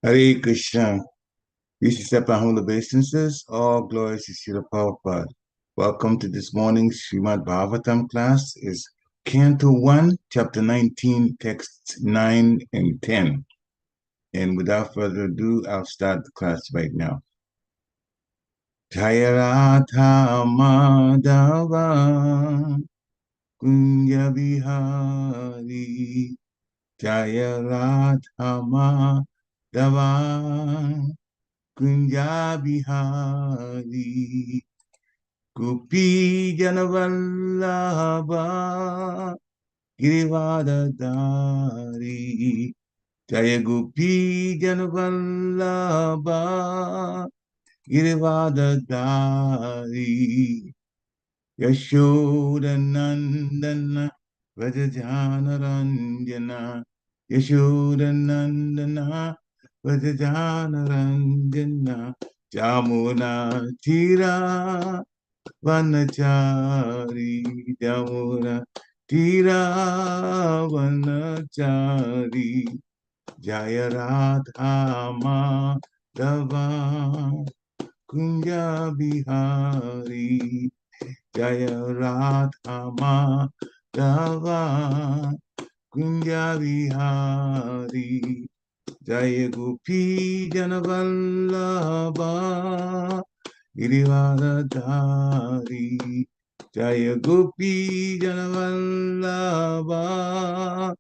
Hare Krishna. We should step our humble obeisances. All glories to Srila Prabhupada. Welcome to this morning's Srimad Bhagavatam class. Is Canto 1, Chapter 19, Texts 9 and 10. And without further ado, I'll start the class right now. Jaya Radha Madhava Kunya Bihari Jaya Radha Madhava Kunja Bihari Gopi Janavallabha Girivadadari Jaya Gopi Janavallabha Girivadadari Yashodanandana Vrajajana Ranjana Yashodanandana Vrajajana Ranjana Jamuna Tira Vanachari Jamuna Tira Vanachari Jaya Radha Madhava Kunja Bihari Jaya Radha Madhava Kunja Bihari Jaya Gopi Janavallabha Girivadadari Jaya Gopi Janavallabha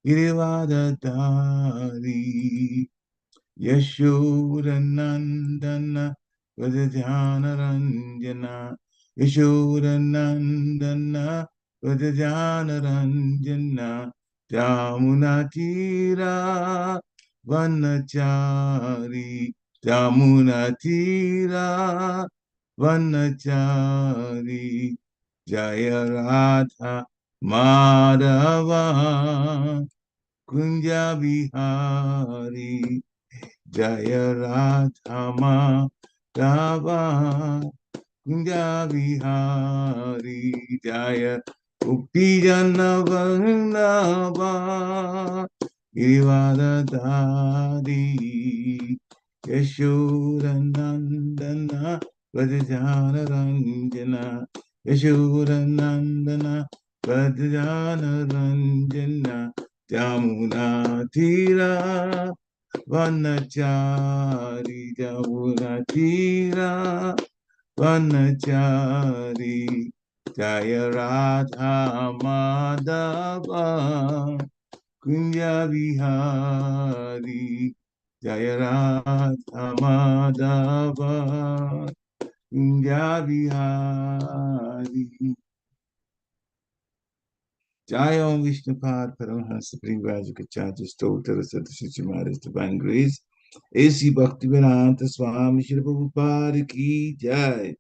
Girivadadari Yashodanandana Vrajajana Ranjana Yashodanandana Vrajajana Ranjana Jamunatira Vanachari Jamunatira Vanachari Jaya Radha Madhava Kunja Bihari Jaya Radha Madhava Kunja Bihari Jaya Gopi Janavallabha Girivadadari Yashodanandana Vrajajana Ranjana Yashodanandana Vrajajana Ranjana Jamuna Tira Vanachari Jamuna Tira Vanachari Jaya Radha Madhava Kunja Bihari Jaya Radha Madhava Kunja Bihari Jai Om Vishnupad Paramhansa Supreme Vajrakacharya Stotra Satyashishi Maharaj Divine Grace A.C. Bhaktivedanta Swami Shri Prabhupada Ki Jai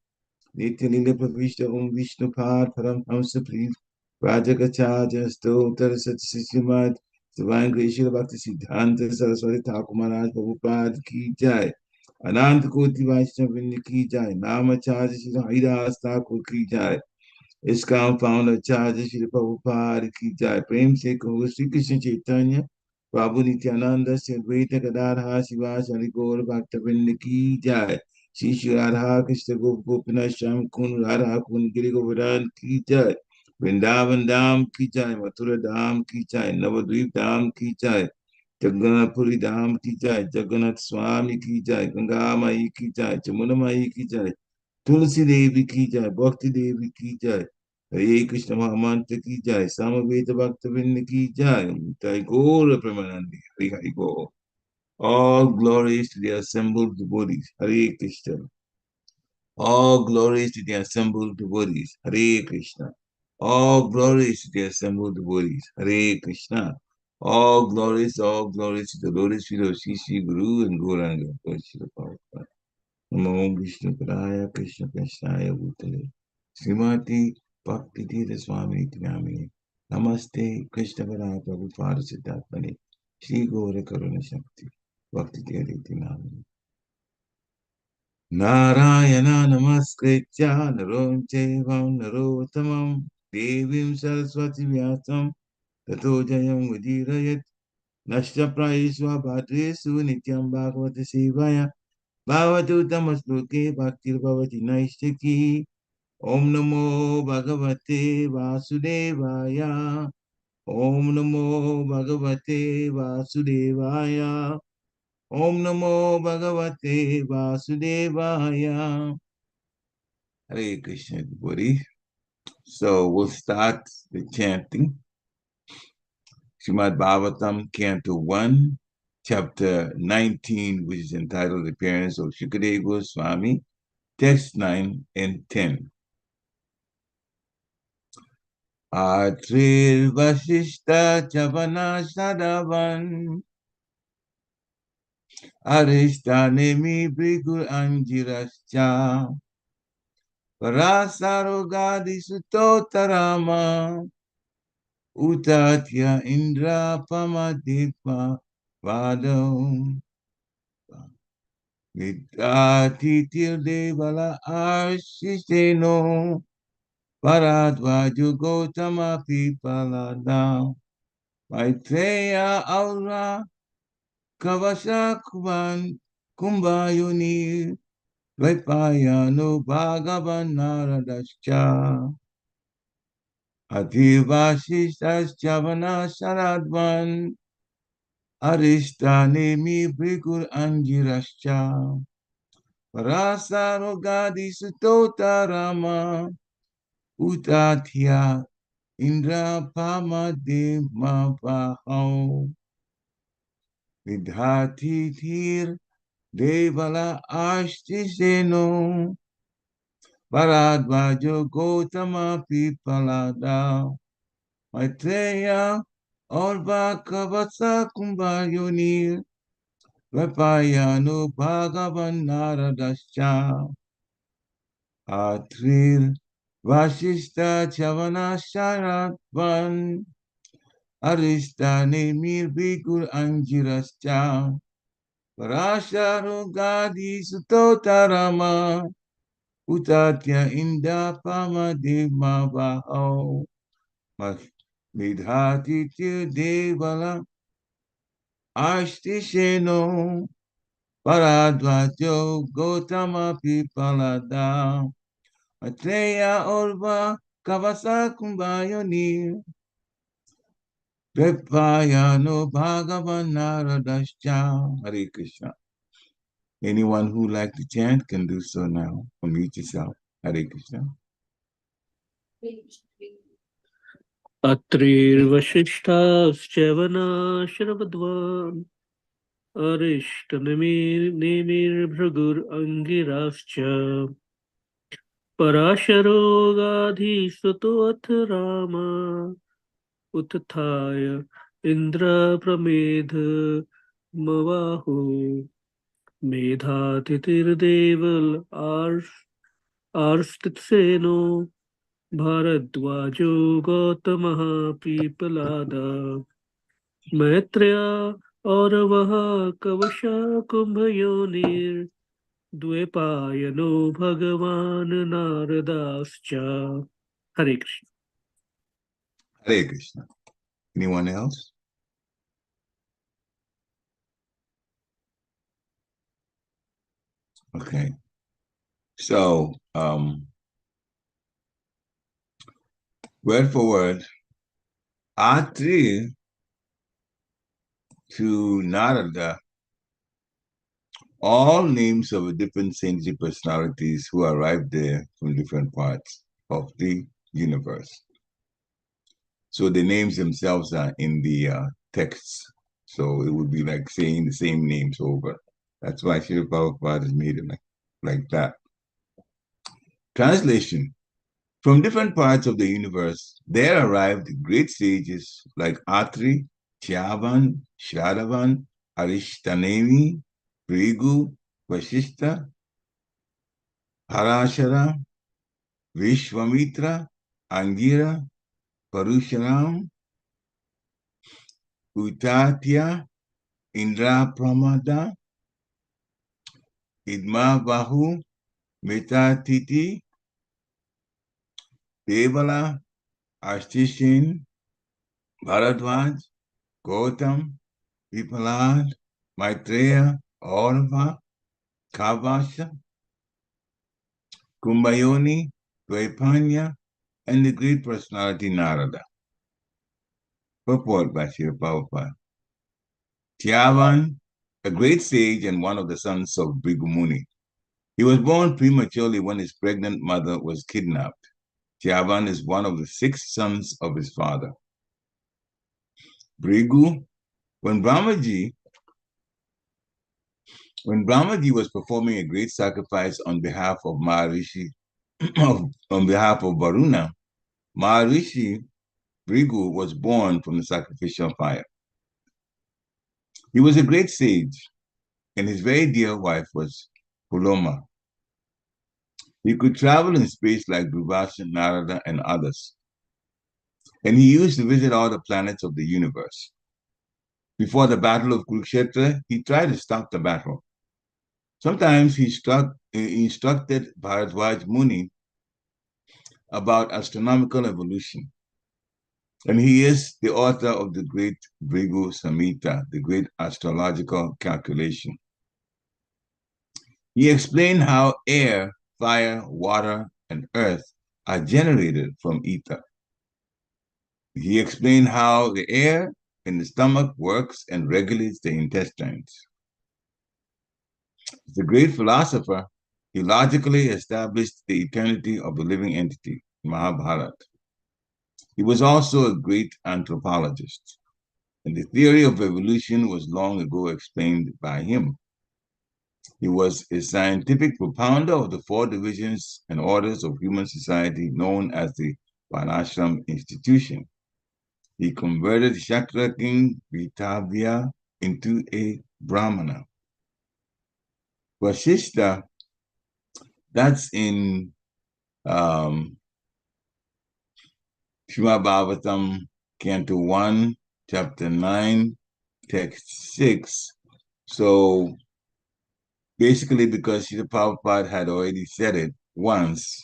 Nitya Lila Pravishta Om Vishnupad Paramhansa Supreme Vajrakacharya Stotra Satyashishi Maharaj Divine Grace Shri Bhakti Siddhanta Saraswati Thakur Maharaj Prabhupada Ki Jai Anant Koti Vaishnava Vrinda Ki Jai Namacharya Shri Haridas Thakur Ki Jai इसका founder Acharya Shri Prabhupada की जय प्रेम से कहो श्री कृष्ण चैतन्य प्रभु नित्यानंद श्री अद्वैत गदाधर शिवास हरि गौर भक्तवृंद की जय श्री श्री राधा कृष्ण गोपीनाथ श्याम कुंड राधा कुंड गिरि गोवर्धन की जय वृंदावन धाम की जय मथुरा धाम की जय नवद्वीप धाम की जय जगन्नाथपुरी धाम की जय जगन्नाथ स्वामी की जय गंगा माई की जय जमुना माई की जय तुलसी देवी की जय भक्ति देवी की जय हरे कृष्ण महामंत्र की जय समवेत भक्त वृंद की जय जय गौर प्रेमानंदी हरि हरि बोल all glories to the assembled devotees Hare Krishna all glories to the assembled devotees Hare Krishna all glories to the assembled devotees Hare Krishna all glories to the lotus feet of Sri Guru and Gauranga Krishna Prabhupada Namo Vishnu Padaya Krishna Krishnaya Bhutale Srimati Bhakti Tirtha Swami Namini Namaste Krishna Padaya Prabhupada Siddharthani Shri Gaura Karuna Shakti Bhakti Tirtha Namini Narayana Namaskritya Narom Chevam Narottamam Devim Saraswati Vyasam Tato Jayam Udirayat Nashta Praiswa Bhatresu Nityam Bhagavata Sevaya Bhavatu Tamasloke Bhaktir Bhavati Naishtaki Om Namo Bhagavate Vasudevaya Om Namo Bhagavate Vasudevaya Om Namo Bhagavate Vasudevaya. Hare Krishna, everybody. So we'll start the chanting. Srimad Bhagavatam, Canto 1, Chapter 19, which is entitled The Appearance of Shukadeva Goswami, Text 9 and 10. Atrir Vasishta Chavana Shadavan Arishtanemi Bhigur Anjirascha Parasarogadi Sutotarama Utatya Indra Pamadipma Vadam Vidatitir Devala Ashisheno Paradvaju Gotama Pipalada Maitreya Aura Kavasha Kumbayuni Vaipayano Bhagavan Naradascha Adivashishtas Chavana Saradvan Arishtani Bhikur Anjirascha Parasarogadi Sutota Rama Utatya Indra Pamadima Vahau Vidhati Tir Devala Ashtiseno Bharadvajo Gotama Pipalada Maitreya Orva Kavatsa Kumbhayoni Vipayano Bhagavan Naradascha Atrir Vashishta Chavana Sharatvan Aristane Mir Bhikur Anjirascha Parasharugadi Sutotarama Utatya Inda Pamadima Vahau Vidhati Devala Ashtisheno Paradvajo Gotama Pipalada Atreya Orva Kavasa Kumbayoni Vipayano Bhagavan Naradascha. Hare Krishna. Anyone who like to chant can do so now. Unmute yourself. Hare Krishna. अत्रिर्वशिष्ठाश्च वनाश्रवद्वान् अरिष्टनेमिर्भृगुरङ्गिराश्च पराशरोगाधीस्ततोऽथ Rama उत्थाय इन्द्रप्रमेधमवाहो मेधातिथिर्देवल आर्ष्टिसेनो भारद्वाजो गौतमः पीपलादा मैत्रेया और वह कवशा कुंभयोनिर द्वैपायनो भगवान नारदाश्च. हरे Krishna. Hare Krishna. Anyone else? Okay. So, word for word, Atri to Narada, all names of different saintly personalities who arrived there from different parts of the universe. So the names themselves are in the texts. So it would be like saying the same names over. That's why Srila Prabhupada has made it like that. Translation. From different parts of the universe, there arrived great sages like Atri, Chyavan, Shradavan, Arishtanemi, Brigu, Vashishta, Parashara, Vishwamitra, Angira, Parusharam, Utatya, Indra Pramada, Idma Bahu, Metatiti, Devala, Ashtishin, Bharadwaj, Gautam, Vipalad, Maitreya, Aurava, Kavasha, Kumbayoni, Dvaipanya, and the great personality Narada. Purport by Srila Prabhupada. Tyavan, a great sage and one of the sons of Bhrigu Muni. He was born prematurely when his pregnant mother was kidnapped. Tyavan is one of the 6 sons of his father. Bhrigu, when Brahmaji was performing a great sacrifice on behalf of Maharishi, on behalf of Varuna, Maharishi Bhrigu was born from the sacrificial fire. He was a great sage, and his very dear wife was Puloma. He could travel in space like Durvasa, Narada, and others. And he used to visit all the planets of the universe. Before the battle of Kurukshetra, he tried to stop the battle. Sometimes he instructed Bharadwaj Muni about astronomical evolution. And he is the author of the great Bhrigu Samhita, the great astrological calculation. He explained how air, fire, water, and earth are generated from ether. He explained how the air in the stomach works and regulates the intestines. As a great philosopher, he logically established the eternity of the living entity, Mahabharata. He was also a great anthropologist, and the theory of evolution was long ago explained by him. He was a scientific propounder of the 4 divisions and orders of human society known as the Varnashram institution. He converted Shakra king Vitavya into a Brahmana. Vasishta, that's in Srimad Bhagavatam, Canto 1, Chapter 9, Text 6. So basically, because Srila Prabhupada had already said it once,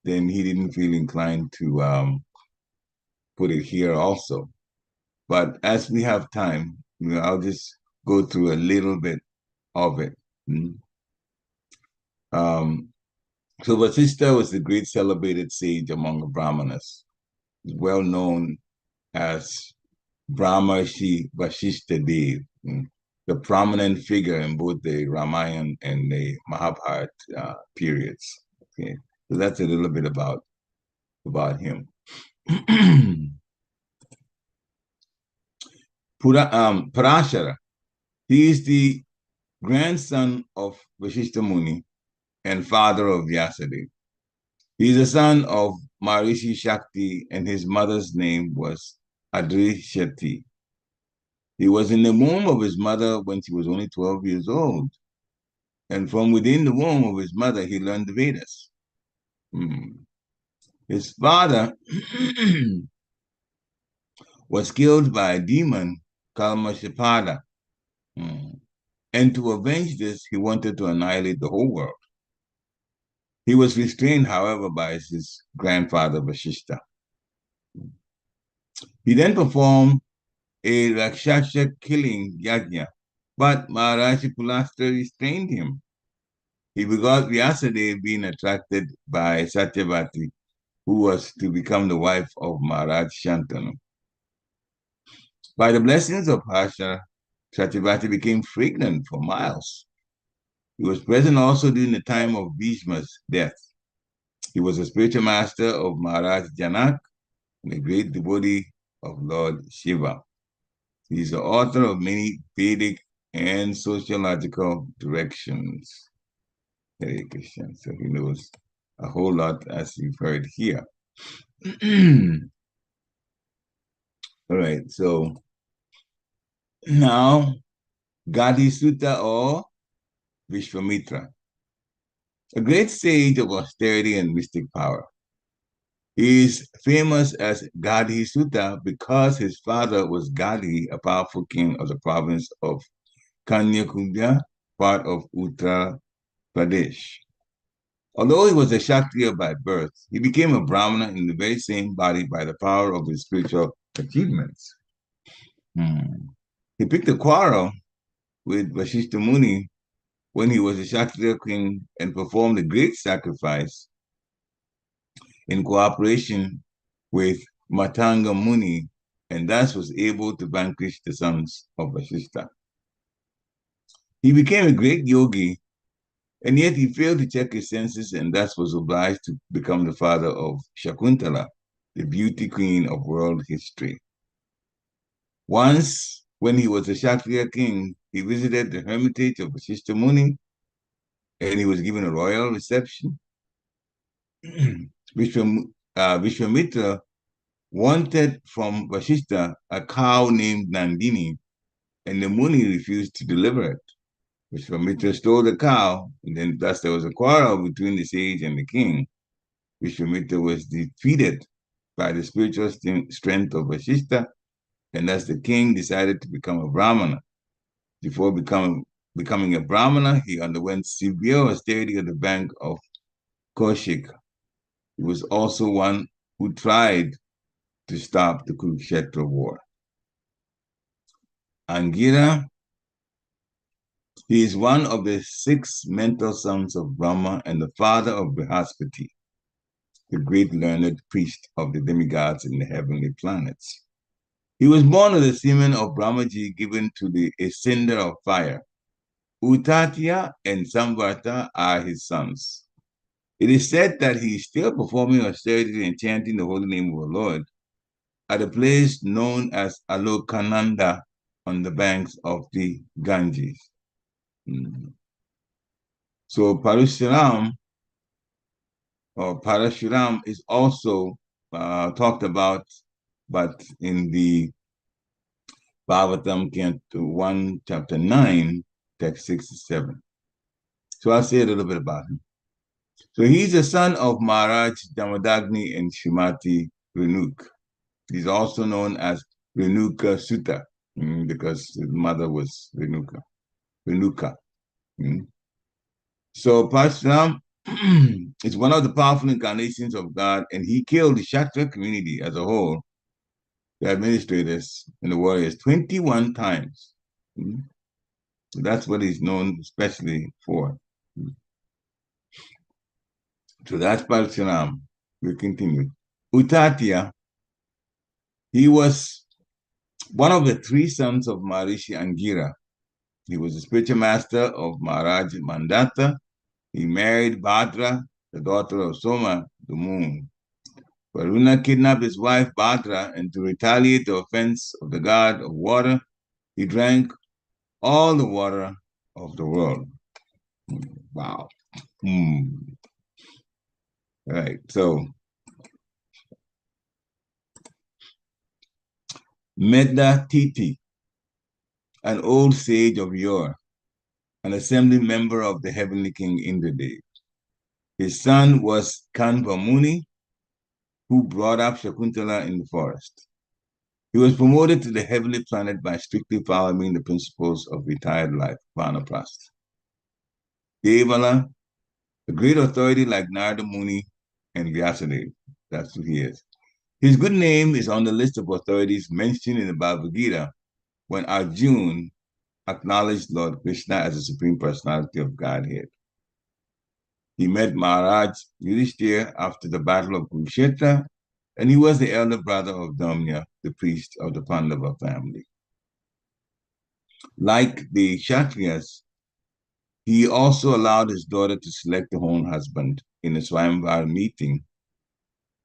then he didn't feel inclined to put it here also. But as we have time, I'll just go through a little bit of it. So Vasishta was the great celebrated sage among the Brahmanas. He's well known as Brahmarshi Vasishta Dev, the prominent figure in both the Ramayana and the Mahabharata periods. Okay, so that's a little bit about him. Parashara, he is the grandson of Vasishta Muni and father of Vyasadeva. He is the son of Maharishi Shakti, and his mother's name was Adrishati. He was in the womb of his mother when she was only 12 years old. And from within the womb of his mother, he learned the Vedas. His father was killed by a demon, Kalmashapada. And to avenge this, he wanted to annihilate the whole world. He was restrained, however, by his grandfather, Vasishta. He then performed a Rakshasa killing yajna, but Maharaji Pulastha restrained him. He begot Vyasadeva, being attracted by Satyavati, who was to become the wife of Maharaj Shantanu. By the blessings of Harsha, Satyavati became pregnant for miles. He was present also during the time of Bhishma's death. He was a spiritual master of Maharaj Janak and a great devotee of Lord Shiva. He is the author of many Vedic and sociological directions. Hare Krishna. So he knows a whole lot, as you've heard here. All right, so now Gadi Sutta or Vishwamitra, a great sage of austerity and mystic power. He is famous as Gadi Sutta because his father was Gadi, a powerful king of the province of Kanyakumja, part of Uttar Pradesh. Although he was a Kshatriya by birth, he became a Brahmana in the very same body by the power of his spiritual achievements. He picked a quarrel with Vasishta Muni when he was a Kshatriya king and performed a great sacrifice in cooperation with Matanga Muni, and thus was able to vanquish the sons of Vasishta. He became a great yogi, and yet he failed to check his senses and thus was obliged to become the father of Shakuntala, the beauty queen of world history. Once, when he was a Kshatriya king, he visited the hermitage of Vasishta Muni and he was given a royal reception. Vishwamitra wanted from Vasishta a cow named Nandini, and the Muni refused to deliver it. Vishwamitra stole the cow, and then thus there was a quarrel between the sage and the king. Vishwamitra was defeated by the spiritual strength of Vasishta, and thus the king decided to become a Brahmana. Before becoming a Brahmana, he underwent severe austerity at the bank of Kaushik. He was also one who tried to stop the Kurukshetra war. Angira, he is one of the 6 mental sons of Brahma and the father of Brihaspati, the great learned priest of the demigods in the heavenly planets. He was born of the semen of Brahmaji given to a cinder of fire. Uttatya and Samvarta are his sons. It is said that he is still performing austerity and chanting the holy name of the Lord at a place known as Alokananda on the banks of the Ganges. So Parashuram is also talked about, but in the Bhagavatam, Canto 1, Chapter 9, Text 67. So I'll say a little bit about him. So he's the son of Maharaj Damadagni and Shrimati Renuk. He's also known as Renuka Sutta because his mother was Renuka. So Parshuram is one of the powerful incarnations of God, and he killed the Kshatriya community as a whole, the administrators and the warriors, 21 times. So that's what he's known especially for. So that's Parshuram. We'll continue. Uttatya, he was one of the 3 sons of Maharishi Angira. He was the spiritual master of Maharaj Mandata. He married Bhadra, the daughter of Soma, the moon. Varuna kidnapped his wife Bhadra, and to retaliate the offense of the god of water, he drank all the water of the world. Wow. All right, so Medha Titi, an old sage of yore, an assembly member of the heavenly king Indradev. His son was Kanva Muni, who brought up Shakuntala in the forest. He was promoted to the heavenly planet by strictly following the principles of retired life, Vanaprastha. Devala, a great authority like Narada Muni and Vyasadeva, that's who he is. His good name is on the list of authorities mentioned in the Bhagavad Gita when Arjuna acknowledged Lord Krishna as the Supreme Personality of Godhead. He met Maharaj Yudhishthira after the Battle of Kurukshetra, and he was the elder brother of Dhamya, the priest of the Pandava family. Like the Kshatriyas, he also allowed his daughter to select her own husband in a Swayamvar meeting.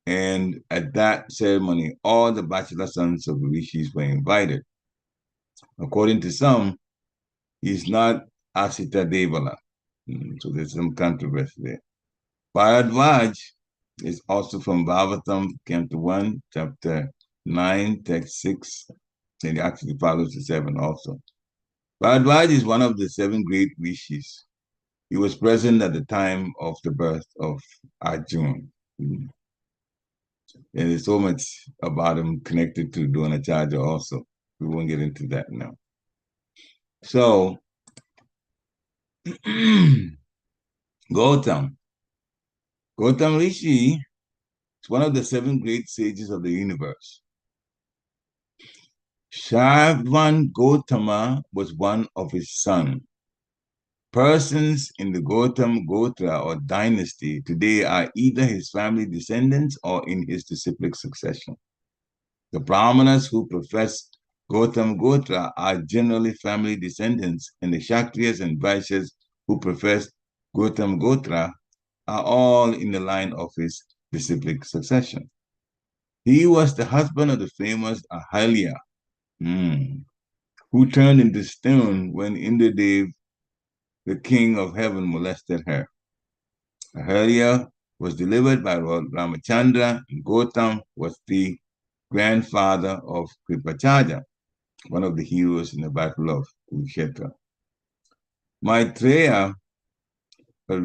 And at that ceremony, all the bachelor sons of the rishis were invited. According to some, he's not Asita Devala. So there's some controversy there. Bharadwaj is also from Bhagavatam, Canto 1, Chapter 9, Text 6, and it actually follows the 7 also. Bharadwaj is one of the 7 great rishis. He was present at the time of the birth of Arjuna. And there's so much about him connected to Dronacharya also. We won't get into that now. So, Gautam Rishi is one of the 7 great sages of the universe. Shravan Gotama was one of his sons. Persons in the Gotham Gotra or dynasty today are either his family descendants or in his disciplic succession. The Brahmanas who profess Gotham Gotra are generally family descendants, and the Kshatriyas and Vaishyas who profess Gotham Gotra are all in the line of his disciplic succession. He was the husband of the famous Ahalya, who turned into stone when Indradev, the king of heaven, molested her. Ahalya was delivered by Lord Ramachandra, and Gautam was the grandfather of Kripacharya, one of the heroes in the Battle of Kurukshetra. Maitreya, a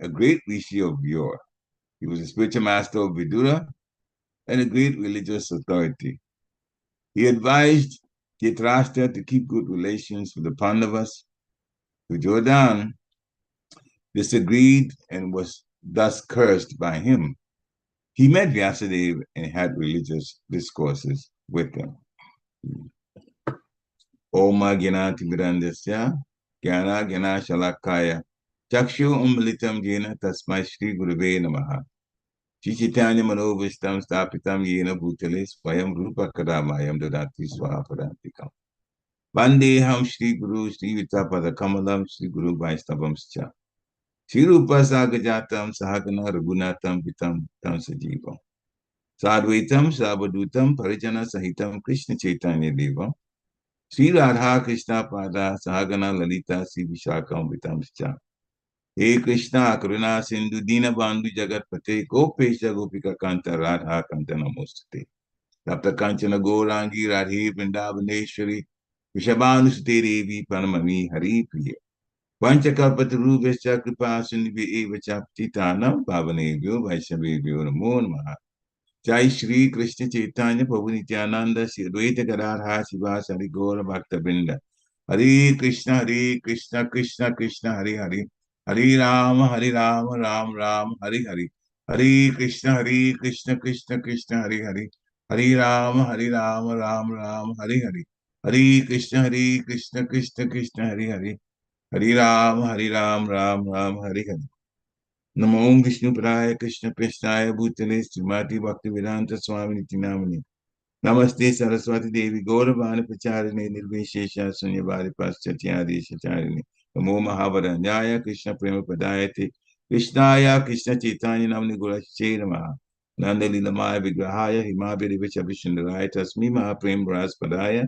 great rishi of yore. He was a spiritual master of Vidura and a great religious authority. He advised Dhritarashtra to keep good relations with the Pandavas. Duryodhana disagreed and was thus cursed by him. He met Vyasadeva and had religious discourses with him. Oma Gyanati Mirandasya, Gyana Gyana Shalakaya, Chakshu Umbalitam Jena Tasmai Shri Gurave Namaha. Chichitanya Manovistam Stapitam Yena Bhutale Swayam Rupa Kadamayam Dadati Swapadantikam. Vandeham Shri Guru Shri Vitapada Kamalam Shri Guru Vaistabam Scha. Shri Rupa Sagajatam Sahagana Ragunatam Vitam Tam Sajivam. Sadvaitam Sabadutam Parijana Sahitam Krishna Chaitanya Deva. Sri Radha Krishna Pada Sahagana Lalita Sri Vishakam Vitam Scha. He Krishna Karuna Sindhu Dina Bandhu Jagat Pate Gopesha Gopika Kanta Radha Kanta Namostate. Tapta Kanchana Gourangi Radhe Vrindavaneshwari Vishabhanusute Devi Panamami Hari Priya. Panchakalpataru Vescha Kripa Sindhi Evacha Titanam Pavanebhyo Vaishnavebhyo Namo Namaha. Jai Shri Krishna Chaitanya Prabhu Nityananda Shri Advaita Gadadhara Shiva Sari Gaura Bhakta Vrinda. Hare Krishna Krishna Krishna Hare Hare. Hare Rama Ram Ram Hare Hare. Hare Krishna Krishna Krishna Hare Hare. Hare Rama Ram Ram Hare Hare. Hare Krishna Krishna Hare Hare. Hare Ram Ram Hare Hare. Namo Vishnu Praya Krishna Prasthaya Bhutale Srimati Bhaktivedanta Swami Nitinamani. Namaste Saraswati Devi Gauravani Pacharine Nirvishesha Sunyavari Paschatya Charini. Namo Mahavaranyaya Krishna Prema Padayate Krishnaya Krishna Chaitanya Namni Gurashe Namaha. Nanda Lilamaya Vigrahaya Himabiri Vichabhishandaraya Tasmi Mahaprem Braspadaya.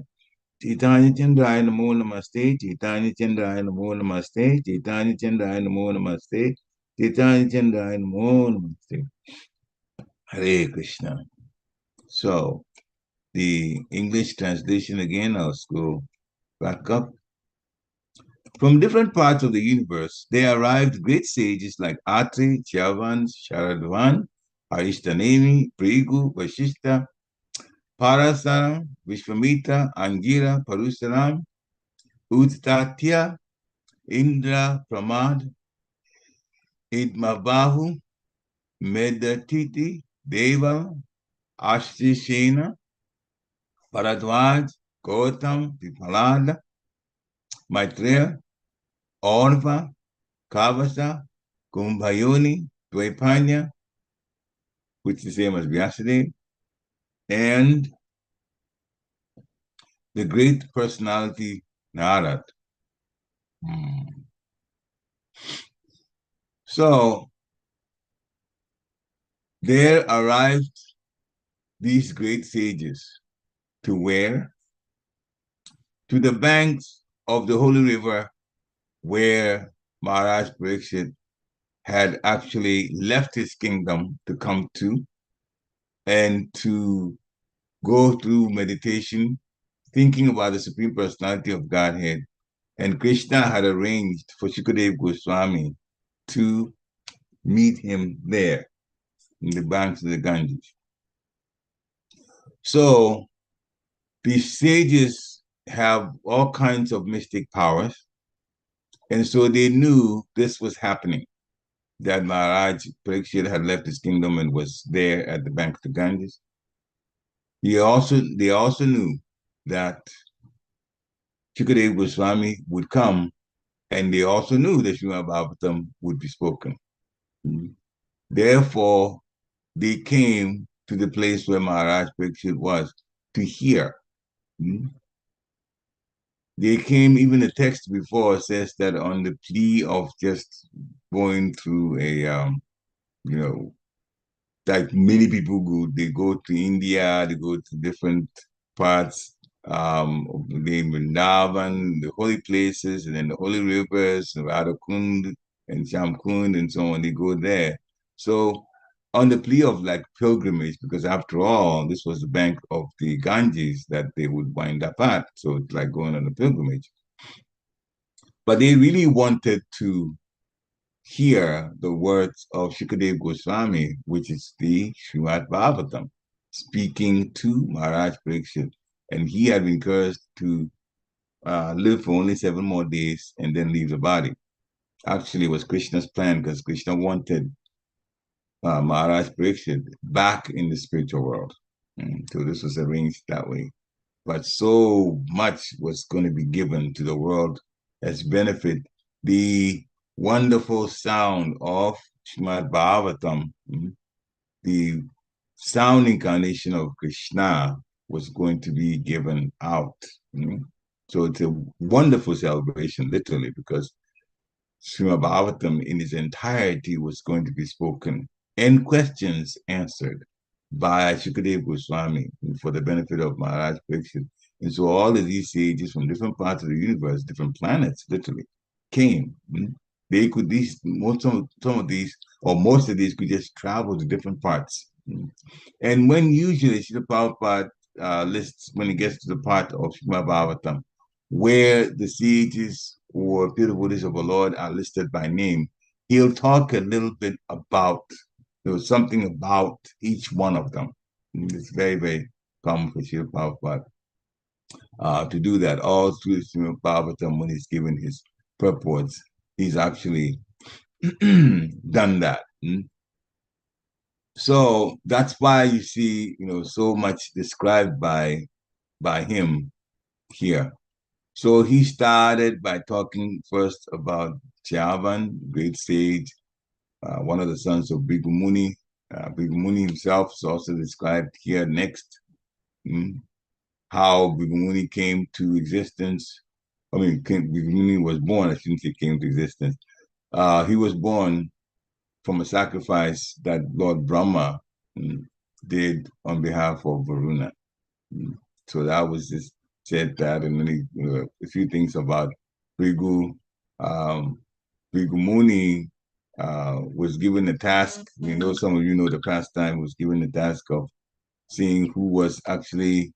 Chaitanya Chandraya Namo Namaste. Chaitanya Chandraya Namo Namaste. Chaitanya Chandraya Namo Namaste. Chaitanya Chandraya Namo Namaste. Hare Krishna. So, the English translation again, I'll go back up. From different parts of the universe, there arrived great sages like Atri, Chyavan, Sharadvan, Arishtanemi, Prigu, Vashishta, Parasaram, Vishvamitra, Angira, Parusaram, Uttatya, Indra, Pramad, Idmabahu, Medatiti, Deva, Ashtishena, Bharadwaj, Gautam, Pipalada, Maitreya, Orva, Kavasa, Kumbhayoni, Dvaipanya, which is the same as Vyasadeva, and the great personality Narad. So there arrived these great sages to where? To the banks of the holy river where Maharaj Pariksit had actually left his kingdom to come to and to go through meditation, thinking about the Supreme Personality of Godhead. And Krishna had arranged for Shukadev Goswami to meet him there in the banks of the Ganges. So these sages have all kinds of mystic powers. And so they knew this was happening, that Maharaj Pariksit had left his kingdom and was there at the bank of the Ganges. They also knew that Shukadeva Goswami would come, and they also knew that Srimad Bhagavatam would be spoken. Therefore, they came to the place where Maharaj Pariksit was to hear. They came, even the text before says that on the plea of just going through you know, like many people go, they go to India, they go to different parts of the Vrindavan, the holy places, and then the holy rivers, Radhakund and Shamkund and so on, they go there. So on the plea of like pilgrimage, because after all, this was the bank of the Ganges that they would wind up at. So it's like going on a pilgrimage. But they really wanted to hear the words of Shukadeva Goswami, which is the Srimad Bhagavatam, speaking to Maharaj Pariksit. And he had been cursed to live for only 7 more days and then leave the body. Actually, it was Krishna's plan because Krishna wanted Maharaj Pariksit back in the spiritual world. So this was arranged that way. But so much was going to be given to the world as benefit. The wonderful sound of Srimad Bhagavatam, the sound incarnation of Krishna was going to be given out. So it's a wonderful celebration, literally, because Srimad Bhagavatam in its entirety was going to be spoken and questions answered by Shukadeva Goswami for the benefit of Maharaj Pariksit. And so all of these sages from different parts of the universe, different planets, literally, came. They could some of these, or most of these, could just travel to different parts. And when usually Srila Prabhupada lists, when it gets to the part of Srimad Bhagavatam, where the sages or devotees of the Lord are listed by name, he'll talk a little bit about, something about each one of them. It's very, very common for Srila Prabhupada to do that. All through Srimad Bhagavatam, when he's given his purports, he's actually done that. So that's why you see, so much described by him here. So he started by talking first about Javan, great sage, one of the sons of Bhikkhu Muni. Bhikkhu Muni himself is also described here next. How Bhikkhu Muni came to existence. Bhikkhu Muni was born, I shouldn't say came to existence. He was born from a sacrifice that Lord Brahma did on behalf of Varuna. So that was just said that, and then a few things about Bhikkhu. Bhikkhu Muni was given the task, some of you know the pastime, was given the task of seeing who was actually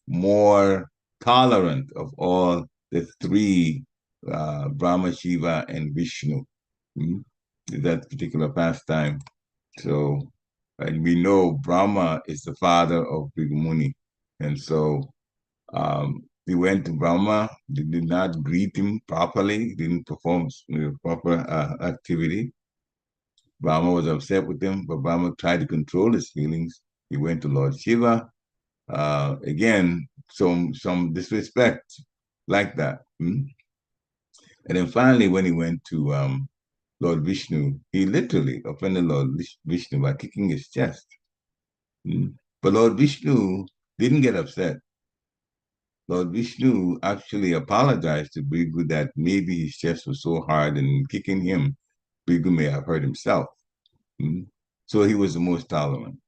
more tolerant of all the 3, Brahma, Shiva, and Vishnu. That particular pastime. So, and we know Brahma is the father of Bhikkhu Muni. And so he went to Brahma, they did not greet him properly, didn't perform proper activity. Brahma was upset with him, but Brahma tried to control his feelings. He went to Lord Shiva. Again, some disrespect like that. And then finally, when he went to Lord Vishnu, he literally offended Lord Vishnu by kicking his chest. But Lord Vishnu didn't get upset. Lord Vishnu actually apologized to Bhikkhu that maybe his chest was so hard and kicking him, Bhikkhu may have hurt himself. So he was the most tolerant.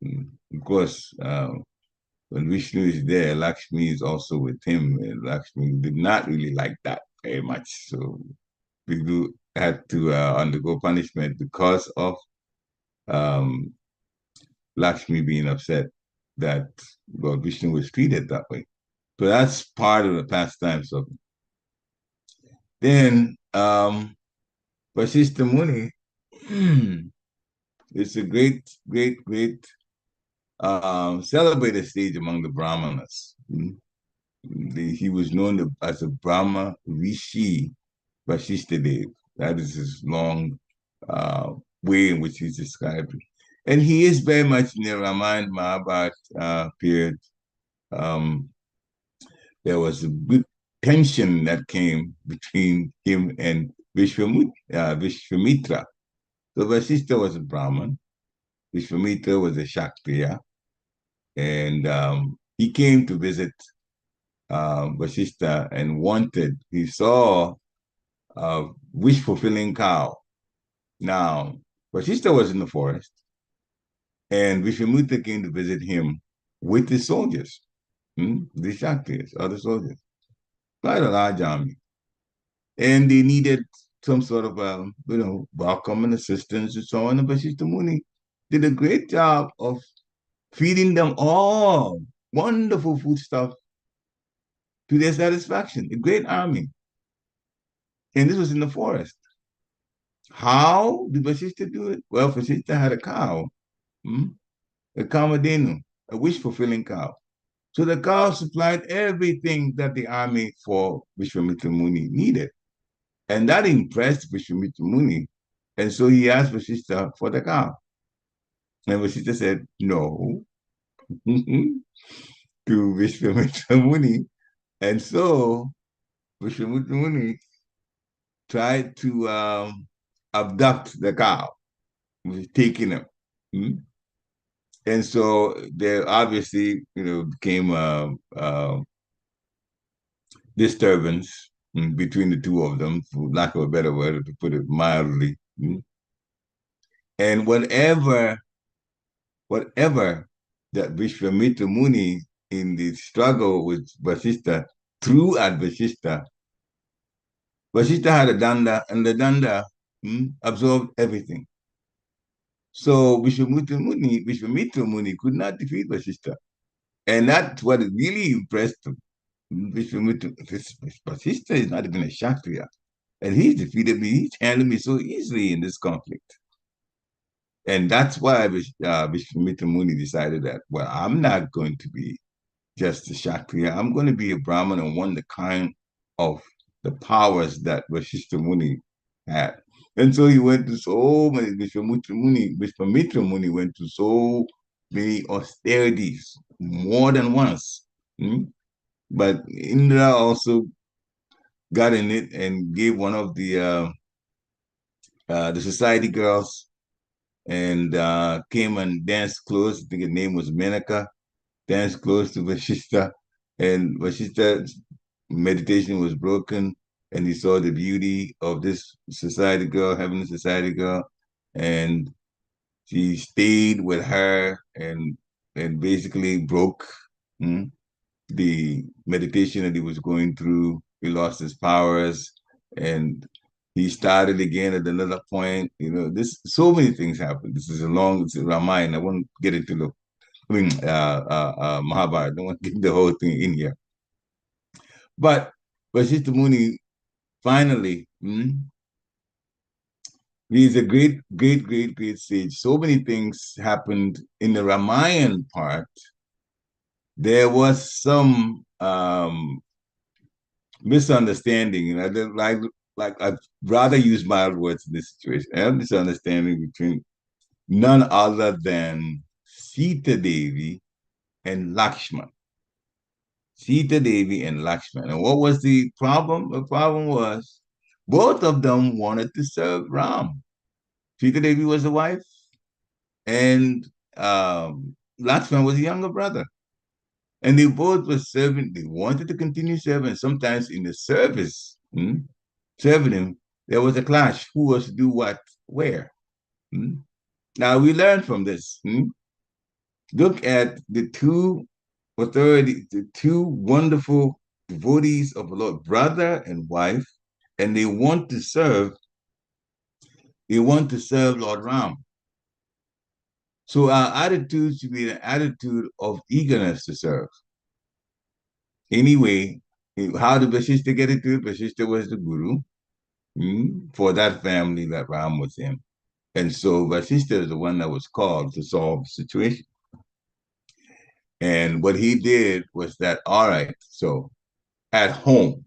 Of course, when Vishnu is there, Lakshmi is also with him. And Lakshmi did not really like that very much. So Bhikkhu had to undergo punishment because of Lakshmi being upset that Lord Vishnu was treated that way. So that's part of the pastimes of it. Then Vasishtha Muni is a great, great, great celebrated sage among the Brahmanas. He was known as a Brahma Rishi Vasishtha. That is his long way in which he's described. And he is very much in the Ramayana Mahabharata period. um, there was a good tension that came between him and Vishwamitra. So Vasishtha was a Brahmin, Vishwamitra was a Kshatriya, and he came to visit Vasishtha and he saw a wish-fulfilling cow. Now, Vasishtha was in the forest, and Vishwamitra came to visit him with his soldiers, the Kshatriyas, other soldiers, quite a large army. And they needed some sort of, welcome and assistance and so on. And Vasishtha Muni did a great job of feeding them all wonderful foodstuff to their satisfaction. A great army. And this was in the forest. How did Vasishtha do it? Well, Vasishtha had a cow, a kamadenu, a wish-fulfilling cow. So the cow supplied everything that the army for Vishwamitra Muni needed. And that impressed Vishwamitra Muni. And so he asked Vasishtha for the cow. And Vasishtha said, no, to Vishwamitra Muni. And so Vishwamitra Muni tried to abduct the cow, taking him. And so there obviously, became a disturbance between the two of them, for lack of a better word, to put it mildly. And whatever that Vishwamitra Muni in the struggle with Vasishtha threw at Vasishtha, Vasishtha had a danda, and the danda absorbed everything. So Vishwamitra Muni could not defeat Vasishtha. And that's what really impressed him. Vasishtha is not even a Kshatriya. And he's defeated me, he's handled me so easily in this conflict. And that's why Vishwamitra Muni decided that, well, I'm not going to be just a Kshatriya. I'm going to be a Brahmin and one the kind of the powers that Vasishtha Muni had. And so he went to so many, Vishwamitra Muni went to so many austerities, more than once. But Indra also got in it and gave one of the society girls and came and danced close. I think her name was Menaka, danced close to Vasishtha. And Vasishtha's meditation was broken, and he saw the beauty of this society girl, having a society girl, and she stayed with her and basically broke the meditation that he was going through. He lost his powers, and he started again at another point. This so many things happened. This is it's a Ramayana. I won't get into Mahabharata. I don't want to get the whole thing in here. But Vasishtha Muni finally, he's a great, great, great, great sage. So many things happened in the Ramayana part. There was some misunderstanding, and I didn't like I'd rather use mild words in this situation. I have misunderstanding between none other than Sita Devi and Lakshman. Sita Devi and Lakshman. And what was the problem? The problem was both of them wanted to serve Ram. Sita Devi was the wife, and Lakshman was the younger brother. And they both were serving, they wanted to continue serving. Sometimes in the service, serving him, there was a clash. Who was to do what, where? Now we learn from this. Look at the two authorities, the two wonderful devotees of the Lord, brother and wife, and they want to serve Lord Ram. So our attitude should be an attitude of eagerness to serve. Anyway, how did Vasishtha get into it? Vasishtha was the guru for that family that Ram was in. And so Vasishtha is the one that was called to solve the situation. And what he did was that, all right, so at home,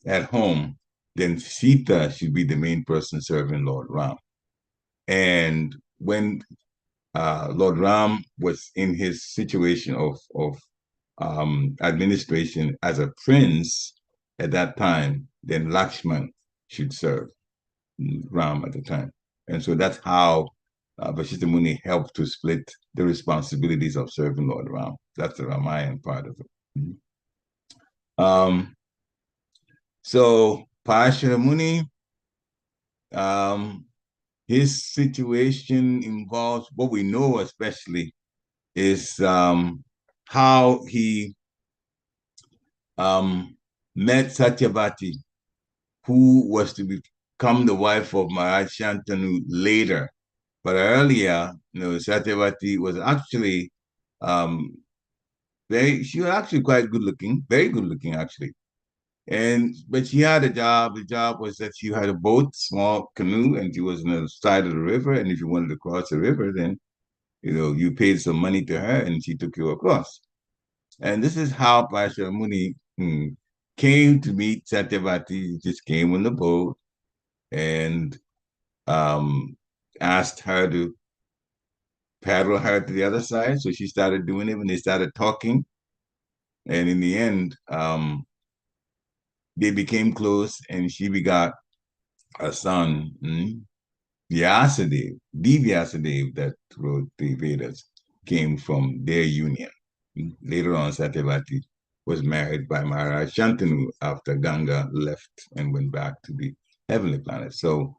then Sita should be the main person serving Lord Ram. And when Lord Ram was in his situation of administration as a prince at that time, then Lakshman should serve Ram at the time. And so that's how Vashishta Muni helped to split the responsibilities of serving Lord Ram. That's the Ramayan part of it. Um, so Parashara Muni, his situation involves what we know especially is how he met Satyavati, who was to become the wife of Maharaj Shantanu later. But earlier, Satyavati was actually she was actually quite good looking, very good looking actually. But she had a job. The job was that she had a boat, small canoe, and she was on the side of the river. And if you wanted to cross the river, then you paid some money to her, and she took you across. And this is how Pasha Muni came to meet Satyavati. He just came on the boat and asked her to paddle her to the other side. So she started doing it when they started talking. And in the end, they became close and she begot a son, Vyasadeva, the Vyasadeva that wrote the Vedas, came from their union. Later on, Satyavati was married by Maharaj Shantanu after Ganga left and went back to the heavenly planet. So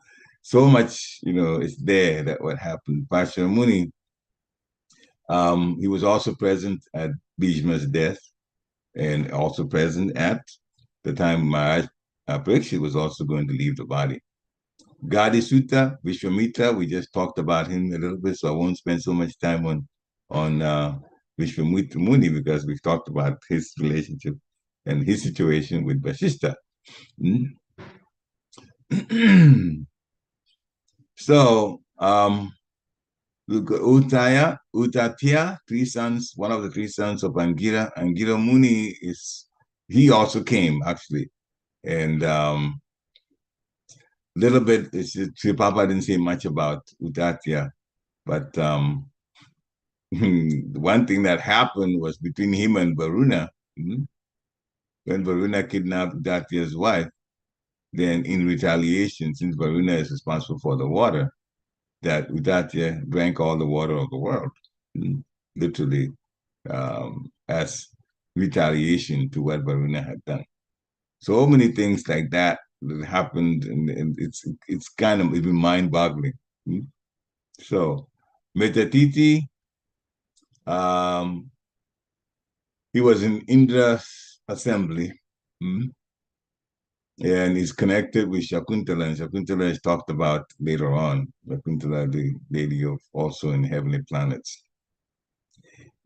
much, is there that what happened. Pasha Muni, he was also present at Bhishma's death and also present at the time Maharaj Pariksit was also going to leave the body. Gadi Sutta, Vishwamitra, we just talked about him a little bit, so I won't spend so much time on Vishwamitra Muni because we've talked about his relationship and his situation with Vasishta. So, Utatya, three sons, one of the three sons of Angira. Angira Muni he also came actually. And little bit, Sri Papa didn't say much about Utatya, but one thing that happened was between him and Varuna, when Varuna kidnapped Utatya's wife, then in retaliation, since Varuna is responsible for the water, that Utatya drank all the water of the world, literally, as retaliation to what Varuna had done. So many things like that happened, and it's kind of even mind-boggling. So, Metatiti, he was in Indra's assembly, and he's connected with Shakuntala, and Shakuntala is talked about later on. Shakuntala, the lady of also in heavenly planets.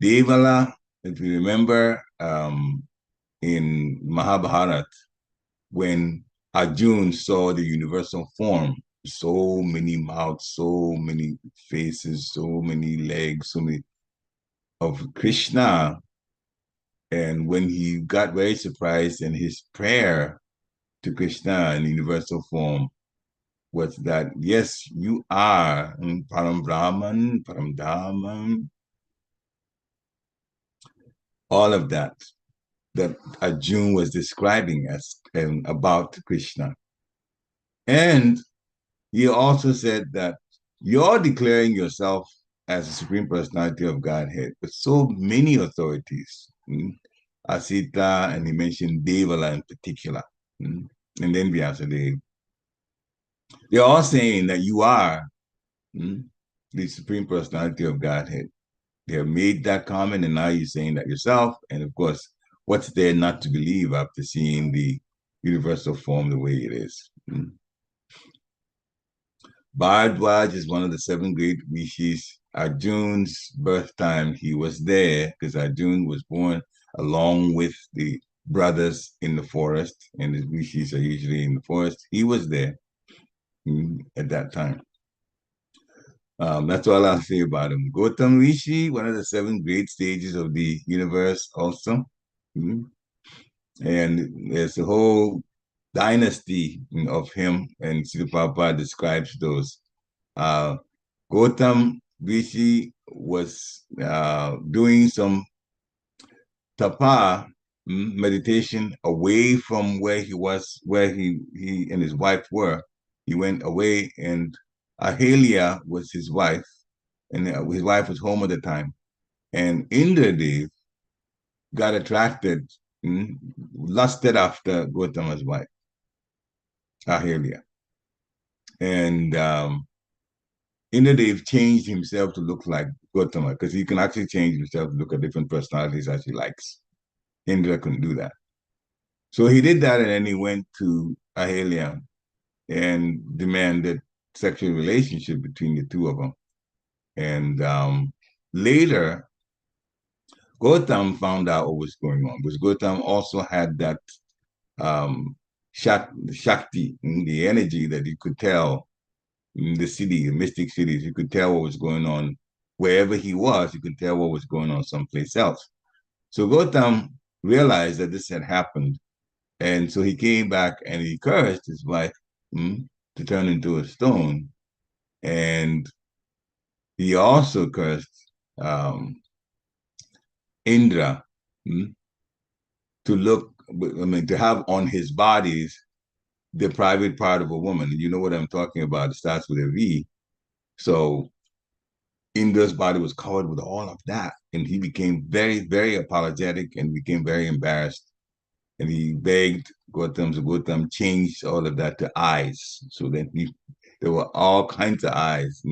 Devala, if you remember, in Mahabharata, when Arjun saw the universal form, so many mouths, so many faces, so many legs, so many of Krishna. And when he got very surprised, and his prayer to Krishna in universal form was that, yes, you are Param Brahman, Param Dhamman, all of that Arjun was describing as about Krishna. And he also said that you're declaring yourself as the Supreme Personality of Godhead with so many authorities, Asita, and he mentioned Devala in particular, and then Vyasadeva. They're all saying that you are the Supreme Personality of Godhead. They have made that comment, and now you're saying that yourself. And of course, what's there not to believe after seeing the universal form the way it is? Bharadwaj is one of the seven great rishis. Arjun's birth time, he was there because Arjun was born along with the brothers in the forest, and the rishis are usually in the forest. He was there at that time. That's all I'll say about him. Gautam Rishi, one of the seven great stages of the universe also. And there's a whole dynasty of him, and Srila Prabhupada describes those. Gautam Rishi was doing some tapa, meditation away from where he was, where he and his wife were. He went away, and Ahelia was his wife, and his wife was home at the time. And Indradev got attracted, lusted after Gautama's wife, Ahelia. And Indradev changed himself to look like Gautama because he can actually change himself to look at different personalities as he likes. Indra couldn't do that. So he did that, and then he went to Ahelia and demanded sexual relationship between the two of them. And later, Gautam found out what was going on because Gautam also had that um, Shakti, the energy that he could tell in the city, the mystic cities. He could tell what was going on wherever he was. He could tell what was going on someplace else. So Gautam realized that this had happened. And so he came back and he cursed his wife to turn into a stone. And he also cursed Indra to look, I mean, to have on his bodies the private part of a woman. You know what I'm talking about. It starts with a V. So Indra's body was covered with all of that. And he became very, very apologetic and became very embarrassed. And he begged Gautam, so Gautam changed all of that to eyes. So then there were all kinds of eyes,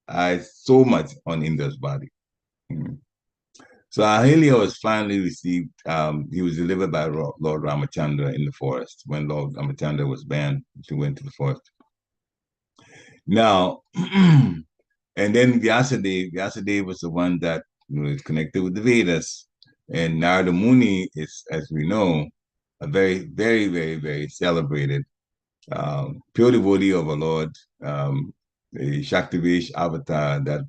eyes so much on Indra's body. So Ahelia was finally received, he was delivered by Lord Ramachandra in the forest when Lord Ramachandra was banned to went to the forest. Now, and then Vyasadeva was the one that was connected with the Vedas. And Narada Muni is, as we know, a very, very, very, very celebrated pure devotee of our Lord, the Shaktivesh avatar that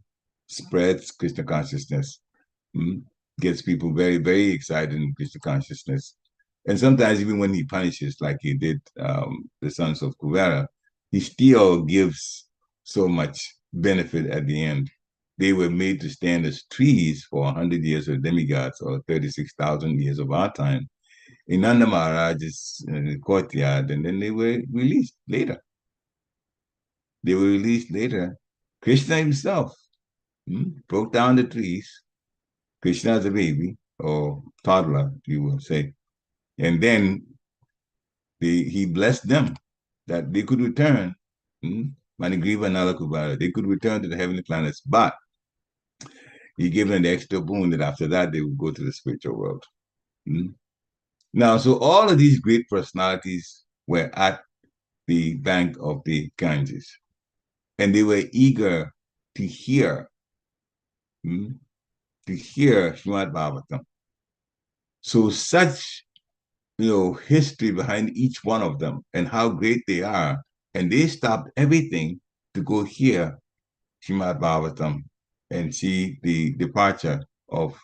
spreads Krishna consciousness, gets people very, very excited in Krishna consciousness. And sometimes even when he punishes, like he did the sons of Kuvera, he still gives so much benefit at the end. They were made to stand as trees for 100 years of demigods or 36,000 years of our time in Nanda Maharaj's courtyard, and then they were released later. They were released later. Krishna himself broke down the trees. Krishna as a baby, or toddler, you will say. And then he blessed them that they could return, Manigriva and Alakubara, they could return to the heavenly planets, but he gave them the extra boon that after that they would go to the spiritual world. Now, so all of these great personalities were at the bank of the Ganges, and they were eager to hear, Srimad Bhagavatam. So such, history behind each one of them and how great they are, and they stopped everything to go hear Srimad Bhagavatam and see the departure of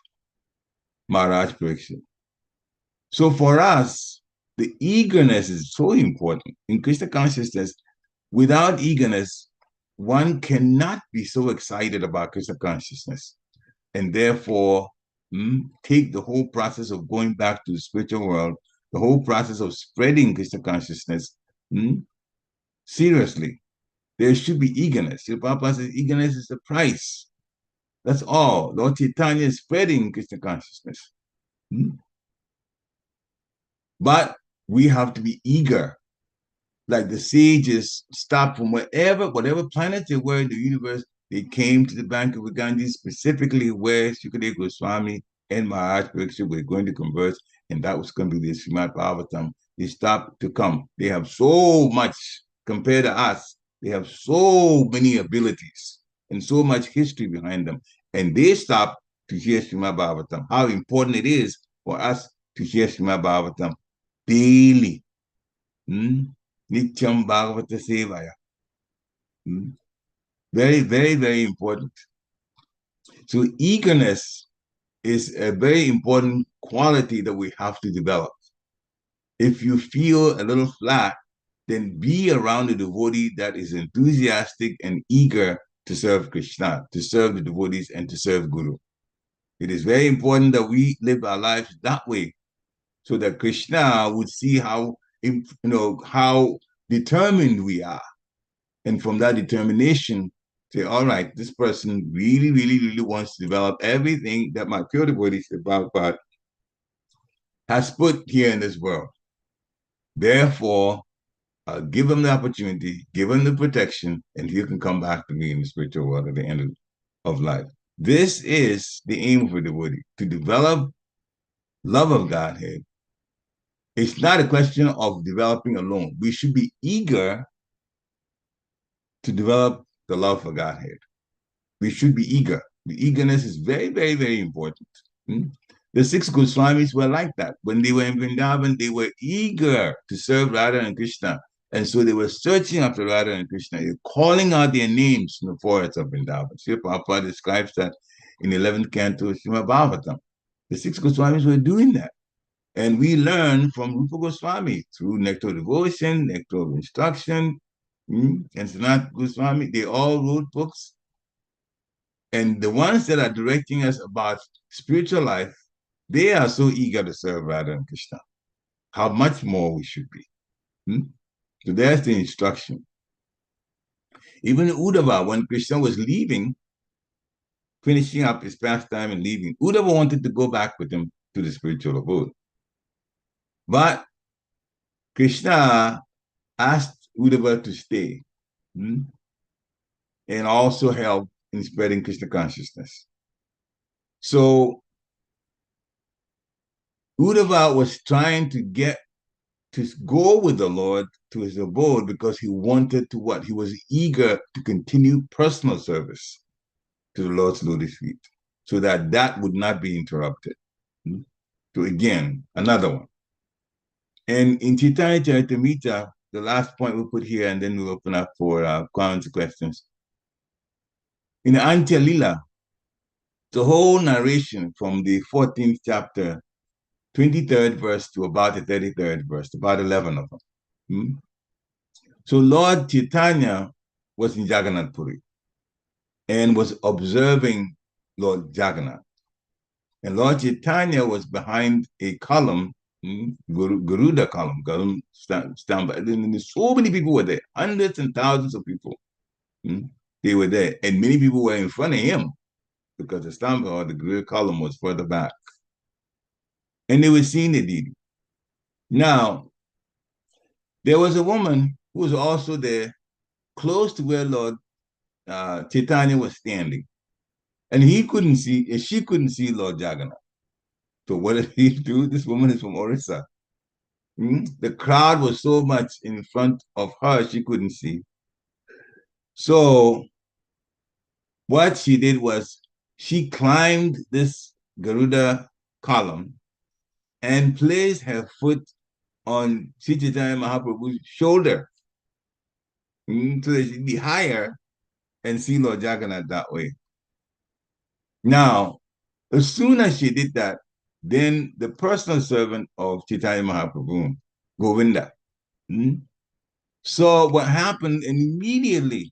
Maharaj Pariksit. So for us, the eagerness is so important in Krishna consciousness. Without eagerness, one cannot be so excited about Krishna consciousness, and therefore take the whole process of going back to the spiritual world, the whole process of spreading Krishna consciousness seriously. There should be eagerness. Srila Prabhupada says eagerness is the price. That's all. Lord Chaitanya is spreading Krishna consciousness. But we have to be eager. Like the sages stopped from whatever planet they were in the universe, they came to the bank of the Ganges, specifically where Shukadeva Goswami and Maharaj Pariksit were going to converse, and that was going to be the Srimad Bhagavatam. They stopped to come. They have so much compared to us. They have so many abilities and so much history behind them. And they stopped to hear Srimad Bhagavatam. How important it is for us to hear Srimad Bhagavatam daily. Nityam Bhagavata Sevaya. Very, very, very important. So eagerness is a very important quality that we have to develop. If you feel a little flat, then be around a devotee that is enthusiastic and eager to serve Krishna, to serve the devotees, and to serve Guru. It is very important that we live our lives that way, so that Krishna would see how determined we are, and from that determination, say, all right, this person really, really, really wants to develop everything that my pure devotee Prabhupada has put here in this world. Therefore, give him the opportunity, give him the protection, and he can come back to me in the spiritual world at the end of life. This is the aim of a devotee, to develop love of Godhead. It's not a question of developing alone. We should be eager to develop the love for Godhead. We should be eager. The eagerness is very, very, very important. Hmm? The six Goswamis were like that. When they were in Vrindavan, they were eager to serve Radha and Krishna. And so they were searching after Radha and Krishna. They're calling out their names in the forests of Vrindavan. Sri Prabhupada describes that in the 11th canto of Srimad Bhagavatam. The six Goswamis were doing that. And we learn from Rupa Goswami through Nectar of Devotion, Nectar of Instruction, and Sanat Goswami. They all wrote books. And the ones that are directing us about spiritual life, they are so eager to serve Radha and Krishna. How much more we should be. So there's the instruction. Even Uddhava, when Krishna was leaving, finishing up his pastime and leaving, Uddhava wanted to go back with him to the spiritual abode. But Krishna asked Uddhava to stay and also help in spreading Krishna consciousness. So Uddhava was trying to get to go with the Lord to his abode because he wanted to what? He was eager to continue personal service to the Lord's lotus feet so that would not be interrupted. So again, another one. And in Chaitanya Charitamrita, the last point we'll put here, and then we'll open up for comments and questions. In Antya Lila, the whole narration from the 14th chapter, 23rd verse to about the 33rd verse, about 11 of them. So Lord Chaitanya was in Jagannath Puri and was observing Lord Jagannath. And Lord Chaitanya was behind a column, Garuda column, stand by. And so many people were there, hundreds and thousands of people. They were there. And many people were in front of him because the Stamba or the Garuda column was further back. And they were seeing the deity. Now, there was a woman who was also there, close to where Lord Chaitanya was standing. And he couldn't see, and she couldn't see Lord Jagannath. So what did he do? This woman is from Orissa. The crowd was so much in front of her, she couldn't see. So what she did was she climbed this Garuda column and placed her foot on Sri Chaitanya Mahaprabhu's shoulder so that she'd be higher and see Lord Jagannath that way. Now, as soon as she did that, then the personal servant of Chaitanya Mahaprabhu, Govinda, saw what happened, and immediately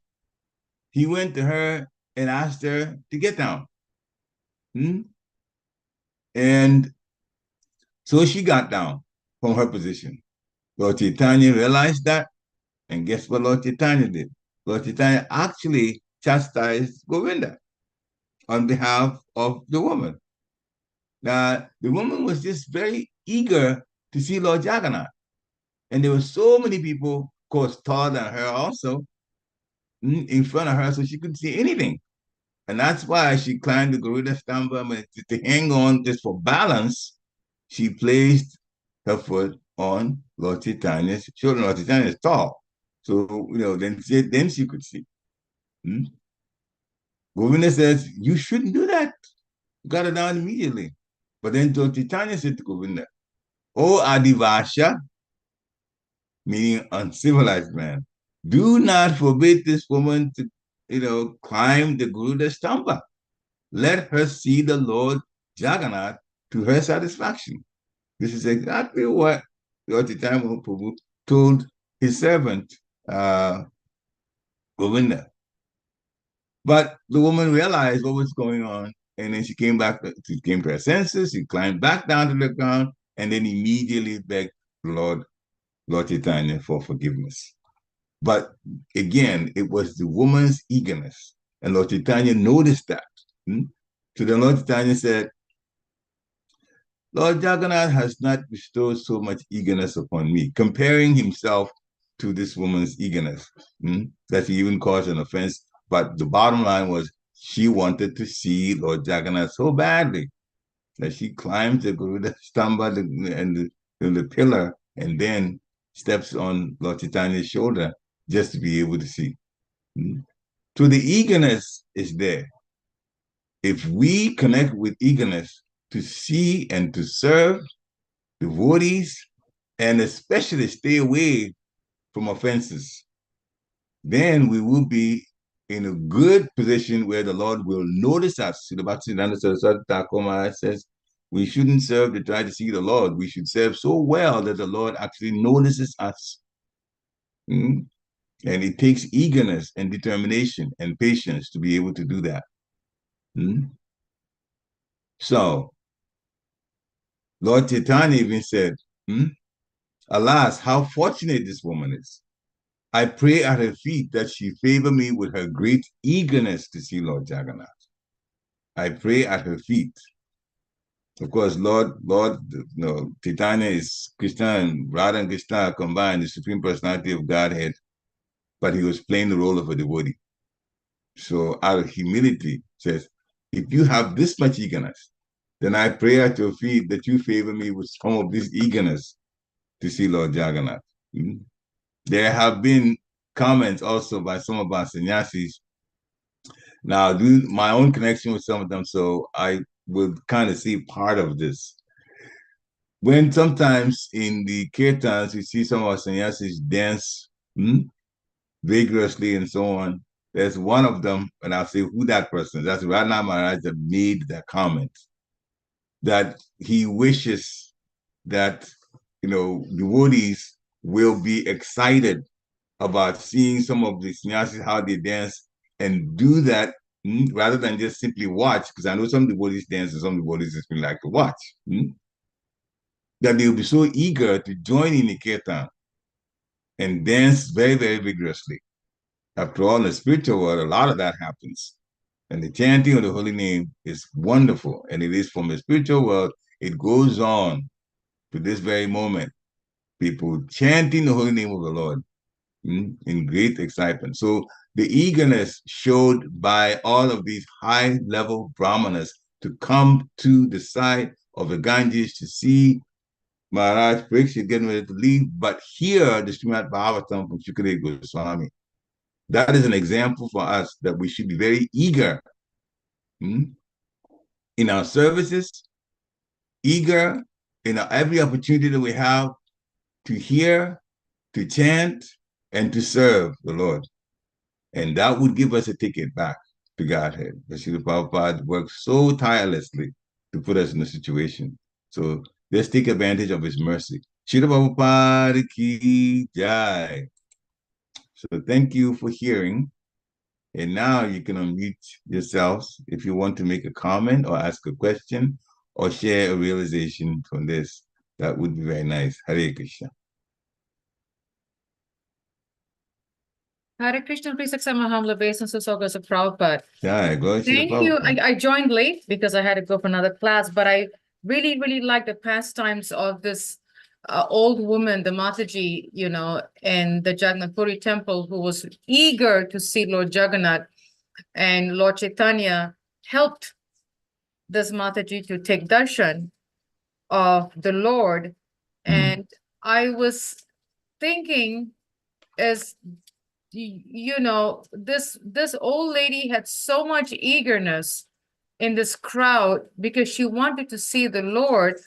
he went to her and asked her to get down. And so she got down from her position. Lord Chaitanya realized that, and guess what Lord Chaitanya did? Lord Chaitanya actually chastised Govinda on behalf of the woman. Now, the woman was just very eager to see Lord Jagannath. And there were so many people, of course, taller than her also, in front of her, so she couldn't see anything. And that's why she climbed the Garuda Stamba to hang on just for balance. She placed her foot on Lord Chaitanya's shoulder. Lord Chaitanya is tall. So, then she could see. Govinda says, you shouldn't do that. You got her down immediately. But then Lord Chaitanya said to Govinda, "Oh Adivasha," meaning uncivilized man, do not forbid this woman to, climb the Garuda Stamba. Let her see the Lord Jagannath to her satisfaction. This is exactly what Lord Chaitanya Mahaprabhu told his servant, Govinda. But the woman realized what was going on, and then she came to her senses. She climbed back down to the ground, and then immediately begged Lord Chaitanya for forgiveness. But again, it was the woman's eagerness, and Lord Chaitanya noticed that. So then Lord Chaitanya said, Lord Jagannath has not bestowed so much eagerness upon me, comparing himself to this woman's eagerness. That he even caused an offense. But the bottom line was she wanted to see Lord Jagannath so badly that she climbs the Garuda Stamba and the pillar and then steps on Lord Chaitanya's shoulder just to be able to see. So the eagerness is there. If we connect with eagerness to see and to serve devotees, and especially stay away from offenses, then we will be in a good position where the Lord will notice us. The Bhaktivedanta Saraswati Thakur Maharaj says we shouldn't serve to try to see the Lord. We should serve so well that the Lord actually notices us. And it takes eagerness and determination and patience to be able to do that. So, Lord Chaitanya even said, alas, how fortunate this woman is. I pray at her feet that she favor me with her great eagerness to see Lord Jagannath. I pray at her feet. Of course, Chaitanya is Krishna, and Radha and Krishna are combined, the Supreme Personality of Godhead, but he was playing the role of a devotee. So out of humility, says, if you have this much eagerness, then I pray at your feet that you favor me with some of this eagerness to see Lord Jagannath. There have been comments also by some of our sannyasis. Now, I do my own connection with some of them, so I will kind of see part of this. When sometimes in the kirtans, we see some of our sannyasis dance vigorously and so on. There's one of them, and I'll say who that person is. That's Radha Maharaj that made that comment, that he wishes that, devotees will be excited about seeing some of the sannyasis, how they dance, and do that rather than just simply watch, because I know some devotees dance and some devotees just like to watch. That they'll be so eager to join in the kirtan and dance very, very vigorously. After all, in the spiritual world, a lot of that happens. And the chanting of the holy name is wonderful. And it is from the spiritual world, it goes on to this very moment. People chanting the holy name of the Lord in great excitement. So the eagerness showed by all of these high-level brahmanas to come to the side of the Ganges to see Maharaj Pariksit getting ready to leave, but hear the Srimad Bhagavatam from Shukadeva Goswami. That is an example for us that we should be very eager in our services, eager in every opportunity that we have to hear, to chant, and to serve the Lord. And that would give us a ticket back to Godhead. Srila Prabhupada worked so tirelessly to put us in a situation. So let's take advantage of his mercy. Srila Prabhupada ki jai. So thank you for hearing. And now you can unmute yourselves if you want to make a comment or ask a question or share a realization from this. That would be very nice. Hare Krishna. Hare Krishna, please accept my humble obeisance to Gods of Prabhupada. Yeah, Thank you. I joined late because I had to go for another class, but I really, really like the pastimes of this old woman, the Mataji, in the Jagannath Puri temple, who was eager to see Lord Jagannath, and Lord Chaitanya helped this Mataji to take darshan of the Lord. And I was thinking, as this old lady had so much eagerness in this crowd because she wanted to see the Lord.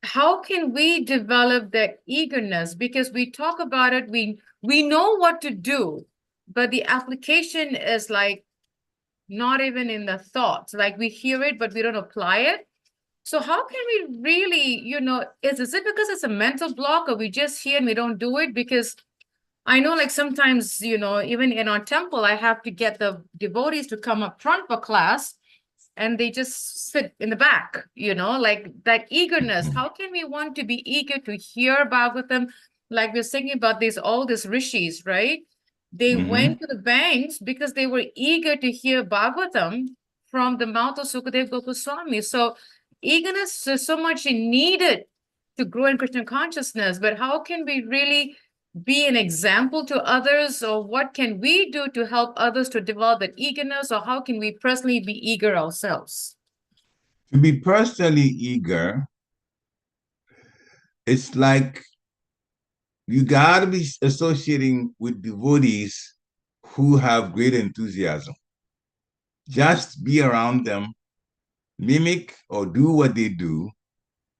How can we develop that eagerness? Because we talk about it, we know what to do, but the application is like not even in the thoughts. Like we hear it, but we don't apply it. So how can we really, is it because it's a mental block, or we just hear and we don't do it? Because I know, like sometimes, even in our temple, I have to get the devotees to come up front for class. and they just sit in the back, like that eagerness. How can we want to be eager to hear Bhagavatam? Like we're thinking about all these rishis, right? They went to the banks because they were eager to hear Bhagavatam from the mouth of Sukadeva Goswami. So eagerness is so much needed to grow in Krishna consciousness, but how can we really be an example to others, or what can we do to help others to develop that eagerness, or how can we personally be eager ourselves? To be personally eager, it's like you got to be associating with devotees who have great enthusiasm. Just be around them, mimic or do what they do,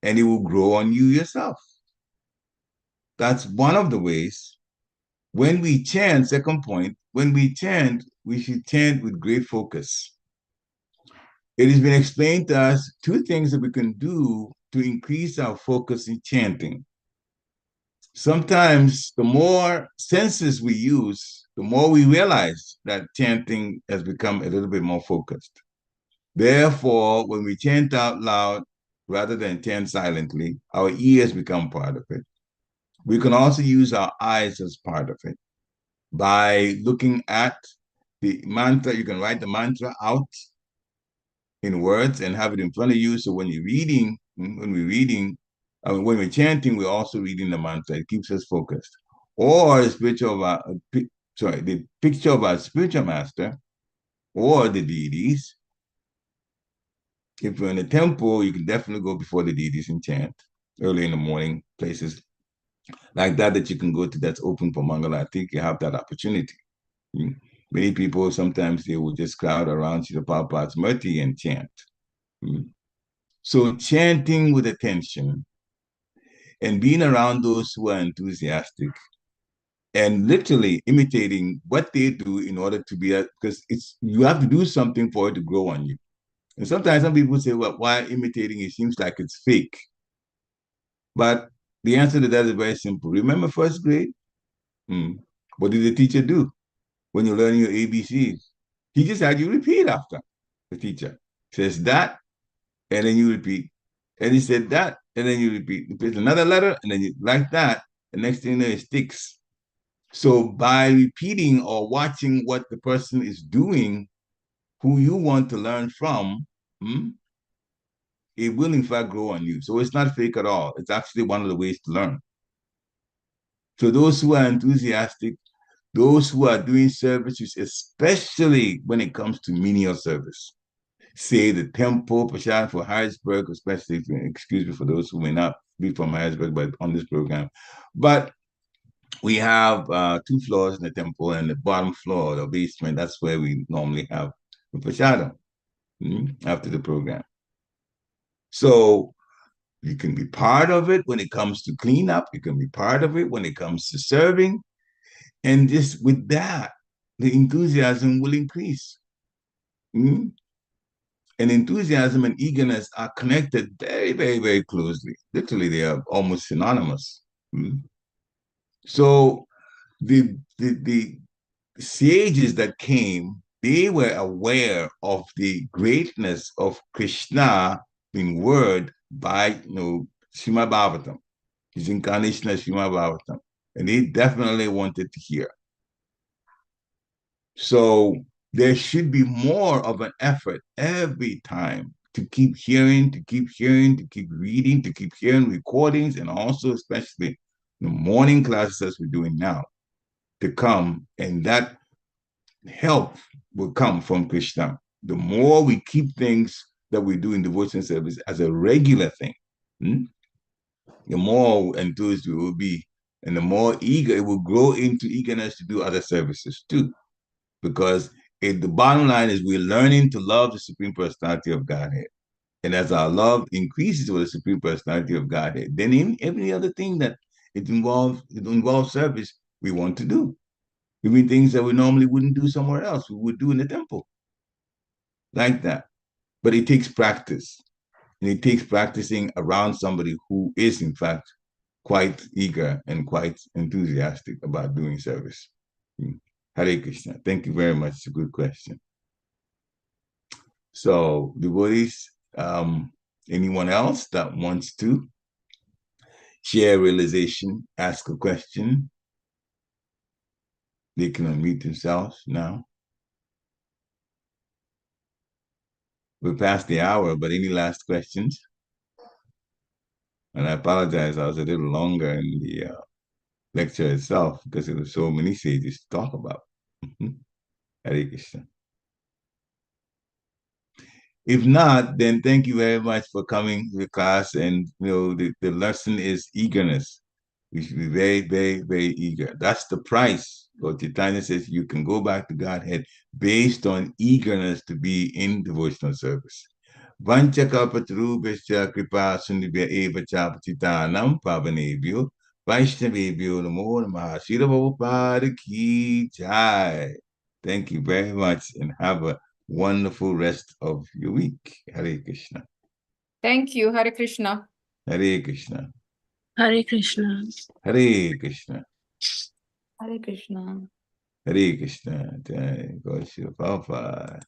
and it will grow on you yourself. That's one of the ways. When we chant, second point, when we chant, we should chant with great focus. It has been explained to us two things that we can do to increase our focus in chanting. Sometimes the more senses we use, the more we realize that chanting has become a little bit more focused. Therefore, when we chant out loud rather than chant silently, our ears become part of it. We can also use our eyes as part of it. By looking at the mantra, you can write the mantra out in words and have it in front of you. So when we're chanting, we're also reading the mantra. It keeps us focused. Or the picture of our spiritual master or the deities. If you're in a temple, you can definitely go before the deities and chant early in the morning, places like that you can go to that's open for Mangala. I think you have that opportunity. Many people, sometimes they will just crowd around Srila Prabhupada's Murti and chant. So chanting with attention and being around those who are enthusiastic and literally imitating what they do in order to be, because you have to do something for it to grow on you. And sometimes some people say, well, why imitating? It seems like it's fake. But the answer to that is very simple. Remember first grade? What did the teacher do when you're learning your ABCs? He just had you repeat after the teacher. Says that, and then you repeat. And he said that, and then you repeat. He puts another letter, and then you like that. The next thing you know, it sticks. So by repeating or watching what the person is doing, who you want to learn from, it will in fact grow on you. So it's not fake at all. It's actually one of the ways to learn. So those who are enthusiastic, those who are doing services, especially when it comes to menial service, say the temple, Prashad for Harrisburg, especially, excuse me for those who may not be from Harrisburg, but on this program. But we have 2 floors in the temple, and the bottom floor, the basement, that's where we normally have the Prashadam after the program. So you can be part of it when it comes to cleanup. You can be part of it when it comes to serving. And just with that, the enthusiasm will increase. And enthusiasm and eagerness are connected very, very, very closely. Literally, they are almost synonymous. So the sages that came, they were aware of the greatness of Krishna being word by Srimad Bhagavatam, his incarnation as Srimad Bhagavatam. And they definitely wanted to hear. So there should be more of an effort every time to keep hearing, to keep reading, to keep hearing recordings, and also especially the morning classes as we're doing now to come, and that help will come from Krishna. The more we keep things that we do in devotion service as a regular thing, the more enthused we will be, and the more eager it will grow into eagerness to do other services too. Because the bottom line is we're learning to love the Supreme Personality of Godhead. And as our love increases with the Supreme Personality of Godhead, then in every other thing that it involves service, we want to do. Even things that we normally wouldn't do somewhere else, we would do in the temple. Like that. But it takes practice. And it takes practicing around somebody who is, in fact, quite eager and quite enthusiastic about doing service. Hare Krishna. Thank you very much. It's a good question. So, devotees, anyone else that wants to share realization, ask a question, they can unmute themselves now. We're past the hour, but any last questions? And I apologize, I was a little longer in the lecture itself because there were so many sages to talk about. Hare Krishna. If not, then thank you very much for coming to the class. And the lesson is eagerness. We should be very, very, very eager. That's the price. Lord Chaitanya says you can go back to Godhead based on eagerness to be in devotional service. Vanchakalpatarubhascha kripa sundibhya eva cha patitanam pavanebhyo Vaishnavebhyo namo namaha Srila Prabhupada ki jai. Thank you very much and have a wonderful rest of your week. Hare Krishna. Thank you. Hare Krishna. Hare Krishna. Hare Krishna. Hare Krishna. Hare Krishna. Hare Krishna. Jai Gosha Prabhupada.